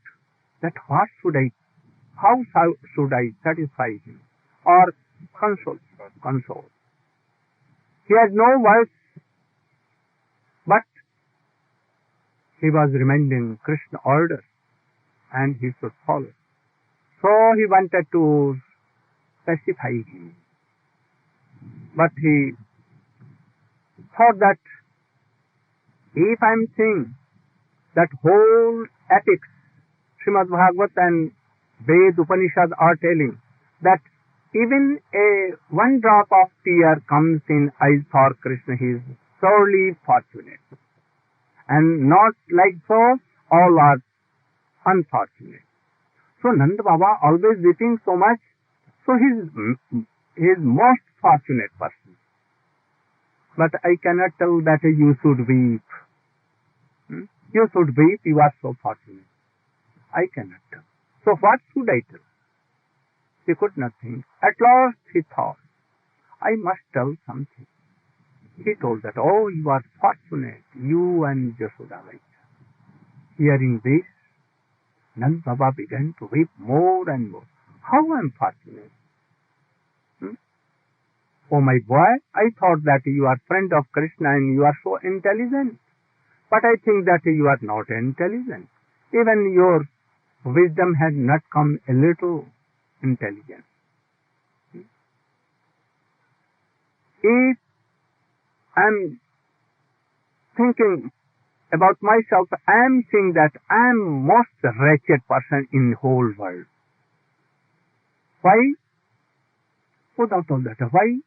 that how should I satisfy him or console? He had no voice, but he was reminding Krishna orders, and he should follow. So he wanted to pacify him. But he thought that if I am saying that whole epics, Srimad Bhagavad and Ved Upanishad are telling that even one drop of tear comes in eyes for Krishna, he is sorely fortunate. And not like so, all are unfortunate. So Nanda Baba always weeping so much, so he is most fortunate person. But I cannot tell that you should weep. You should weep, you are so fortunate. I cannot tell. So what should I tell? He could not think. At last he thought, I must tell something. He told that, "Oh, you are fortunate, you and Yashoda." Hearing this, Nanda Baba began to weep more and more. How I am fortunate. Oh my boy, I thought that you are friend of Krishna and you are so intelligent. But I think that you are not intelligent. Even your wisdom has not come a little intelligence. If I am thinking about myself, I am seeing that I am most wretched person in the whole world. Why? Without all that, why?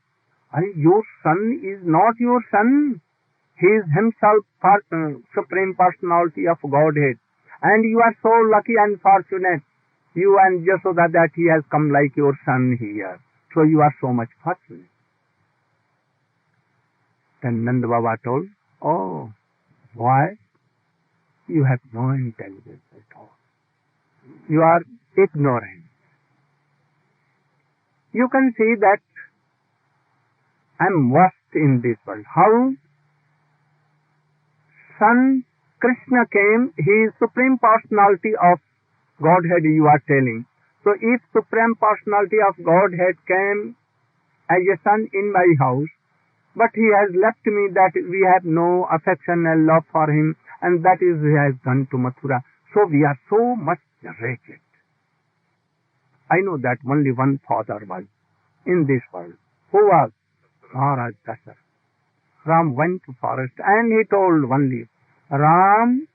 Your son is not your son. He is himself Supreme Personality of Godhead. And you are so lucky and fortunate, you and Yashoda, that he has come like your son here. So you are so much fortunate. Then Nanda Baba told, "Oh, why? You have no intelligence at all. You are ignorant. You can see that I am worst in this world. How? Son Krishna came, he is Supreme Personality of Godhead, you are telling. So if Supreme Personality of Godhead came as a son in my house, but he has left me that we have no affection and love for him, and that is he has gone to Mathura. So we are so much wretched. I know that only one father was in this world. Who was? Maharaj Dasar. Ram went to forest and he told only, Ram,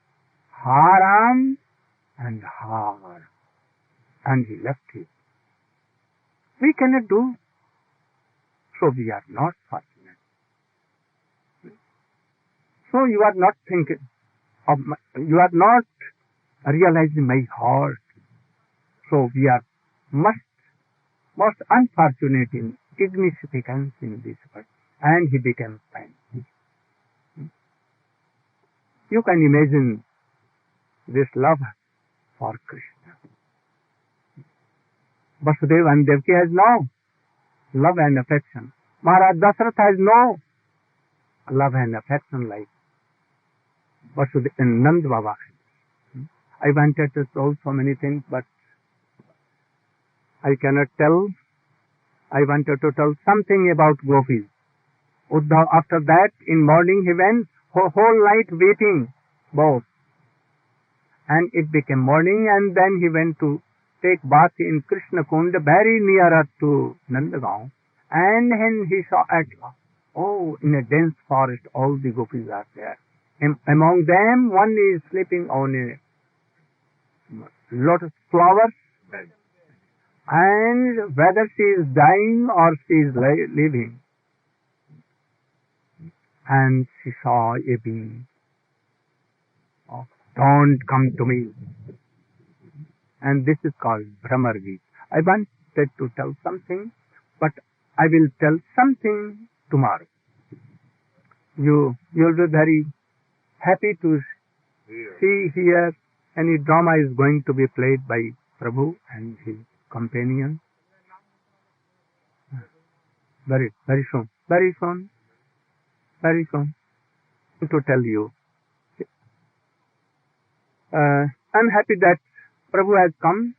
Haram, and Har. And he left him. We cannot do. So we are not fortunate. So you are not thinking of you are not realizing my heart. So we are most unfortunate in insignificance in this world. And he became pain. You can imagine this love for Krishna. Vasudeva and Devaki has no love and affection. Maharaj Dasarath has no love and affection like Vasudeva and Nand Baba. I wanted to tell so many things, but I cannot tell. I wanted to tell something about gopis. Uddhava, after that, in morning he went whole night weeping both. And it became morning, and then he went to take bath in Krishna Kund, very nearer to Nandagaon. And when he saw at last, in a dense forest, all the gopis are there. Among them, one is sleeping on a lotus flowers, and whether she is dying or she is living. And she saw a bee. Oh, don't come to me. And this is called Brahmar Geet. I wanted to tell something, but I will tell something tomorrow. You'll be very happy to see here any drama is going to be played by Prabhu and his companion. Very soon. Very soon. Very soon. To tell you. I'm happy that Prabhu has come.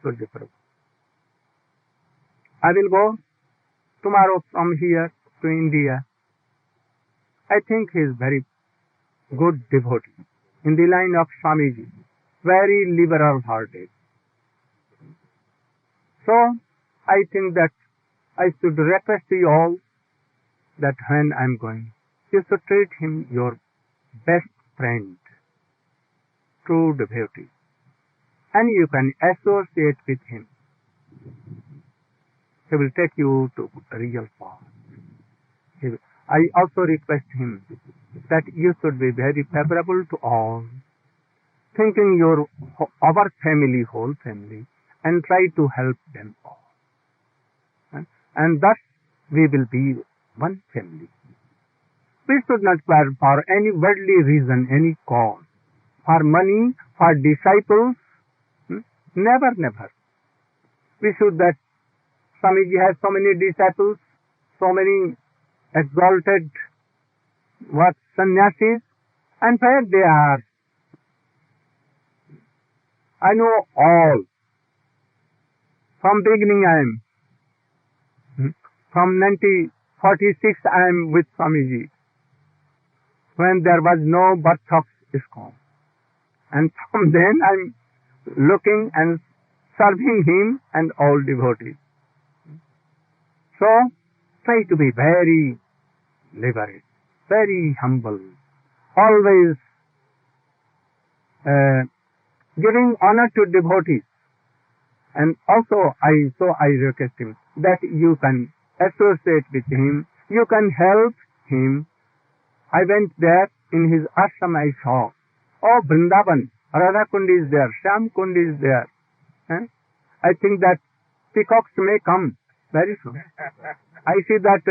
Prabhu. I will go tomorrow from here to India. I think he is very good devotee in the line of Swamiji, very liberal hearted. So I think that I should request you all that when I am going, you should treat him your best friend, true devotee, and you can associate with him. He will take you to real path. I also request him that you should be very favorable to all, thinking our family, whole family, and try to help them all. And thus we will be one family. We should not care for any worldly reason, any cause, for money, for disciples. Never. We should that Swamiji has so many disciples, so many exalted sannyasis, and where they are. I know all. From beginning from 1946 I am with Swamiji, when there was no birth of ISKCON. And from then I am looking and serving him and all devotees. So, try to be very liberal, very humble, always giving honor to devotees. And also, I request him that you can associate with him, you can help him. I went there in his ashram, I saw, Vrindavan, Radha Kund is there, Shyam Kund is there. I think that peacocks may come very soon. I see that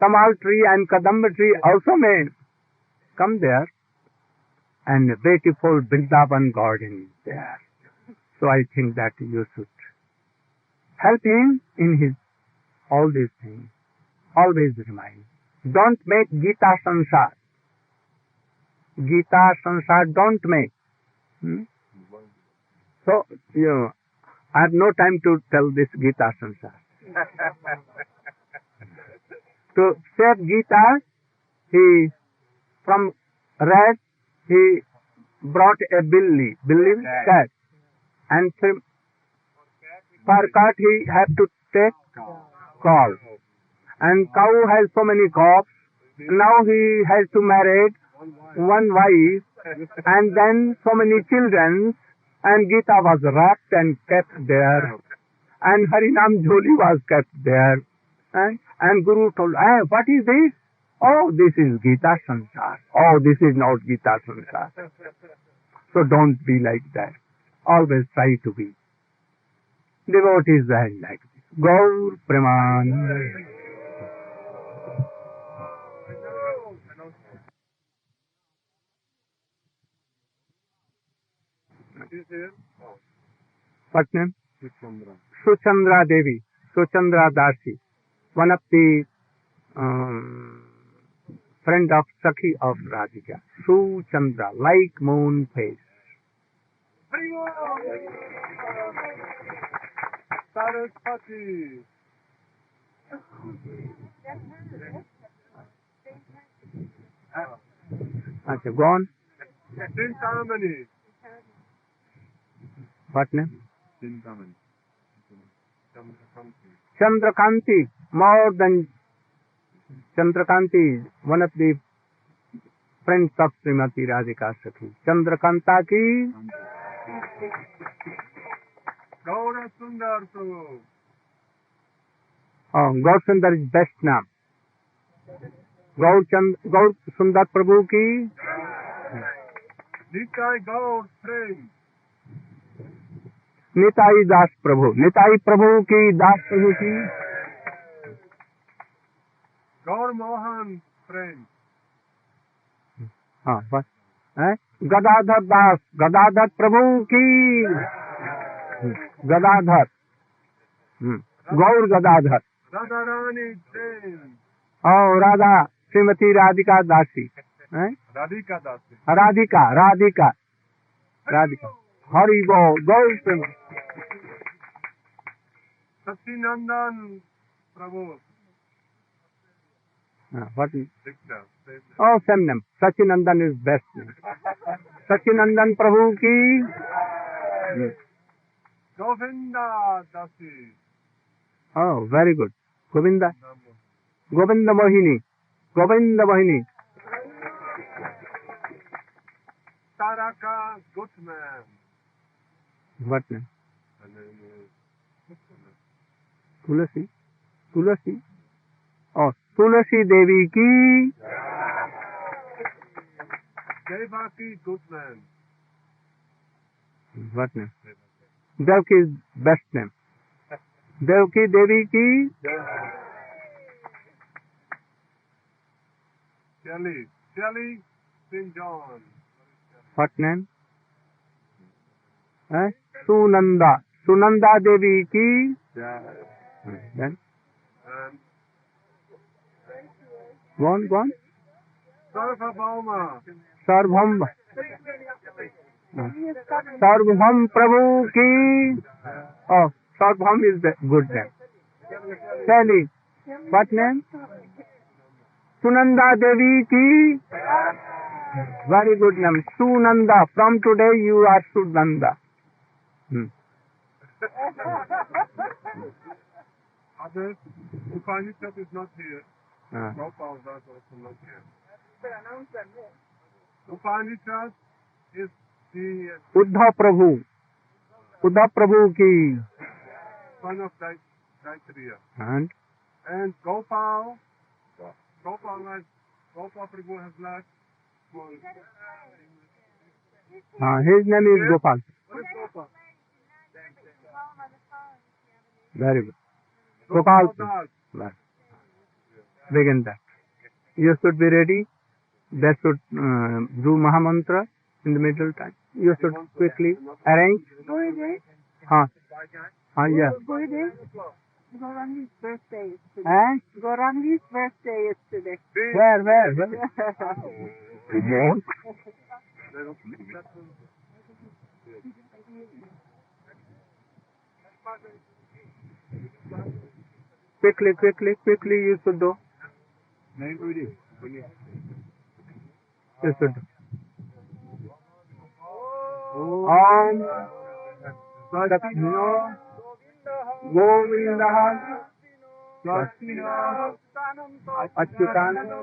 Tamal tree and Kadamba tree also may come there, and a beautiful Vrindavan garden is there. So I think that you should help him in his all these things. Always remind. Don't make Gita Sansar. Gita Sansar don't make. So, I have no time to tell this Gita Sansar. To save Gita, he, from rat, he brought a billy cat. And for cat he had to take cow. And cow has so many calves. Now he has to marry one wife and then so many children. And Gita was wrapped and kept there. And Harinam Jholi was kept there. And Guru told, what is this? Oh, this is Gita Sansar. Oh, this is not Gita Sansar. So don't be like that. Always try to be. Devotees are like this. Gaur Preman. What name? Suchandra Devi, Suchandra Dasi, one of the friend of Sakhi of Radhika. Suchandra, like moon face. Saraswati. Okay, go on. Chintamani. What name? Chintamani. Chandrakanti, more than Chandrakanti, one of the friends of Srimati Radhika Sakhi. Chandrakanta ki Gaura Sundar Prabhu. oh, Gaur Sundar is best name. Gaur Sundar Prabhu ki Nitai Gaur Prem. Nitai Das Prabhu. Nitai Prabhu ki Das Prabhu ki Gaur Mohan Prem. हाँ बस गदाधर दास गदाधर प्रभु की गदाधर गौर Gadadhar Radha Rani Prem. और राधा श्रीमती राधिका दासी Radhika Dasi. Radhika Radhika Radhika Hari बोल गौर प्रेम Satyanandan Prabhu. what is Dikta. oh same name Sachinandan is best name Sachinandan प्रभु की Govinda Dasi. oh very good Govinda Govinda Mohini Taraka Gutman. what name Her name is तुलसी और तुलसी देवी की Devaki Gutman. what name Devaki is best name Devaki देवी की Shelly St. John. what name Sunanda देवी की then And go on Sarvabhauma. सार्वभौम प्रभु की oh Sarvabhauma is the good name Sally what name Sunanda Devi ki very good name Sunanda from today you are Sunanda Others, Upanishad is not here. Gopal is also not here. Upanishad is the Uddhava Prabhu ki son of Daitriya. and Gopal Prabhu has last. his name is Gopal What is Gopal? very good Gopal Das. well, begin that you should be ready that should do Mahamantra in the middle time you should quickly arrange yeah Gaurangi's birthday is today. and Gaurangi's birthday is today. where quickly you should do you should do Om Satno Govinda Swastino Achyutano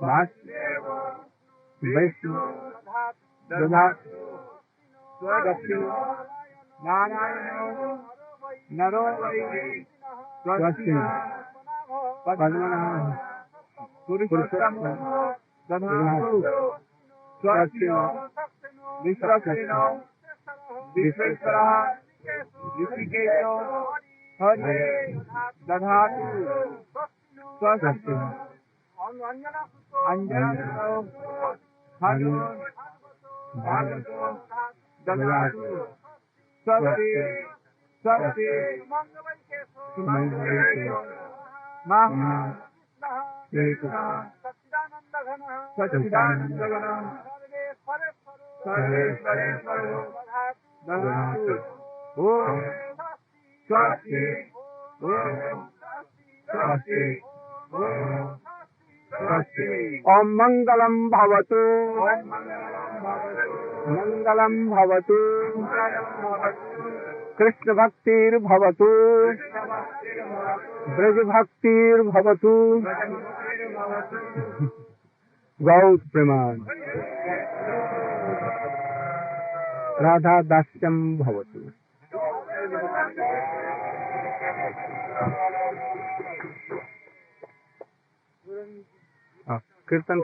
Vasudeva Vishnu Dadhatu Swastino Narayano Narovai Swastino Padmana Purushottam Dadhatu Swastino Vishwastino Vishwasvara Vishiketo Hare Dadhatu Swastino Anjana Harun Bhagavato Dadhatu Swasti Swasti. Sumangalaykeso. Maha. Krishna. Satchidanandagana. Sarveshwaro. Dhanatu. Om. Swasti. Om. Swasti. Om. Swasti. Om Mangalam Bhavatu. Om Mangalam Bhavatu. Mangalam Bhavatu. Mangalam Bhavatu. Krishna Bhaktir Bhavatu. Krishna Bhaktir Bhavatu. Braj Bhaktir Bhavatu. Bhaktir Bhavatu. Gaut Prema. Radha Dasyam Bhavatu. Kirtan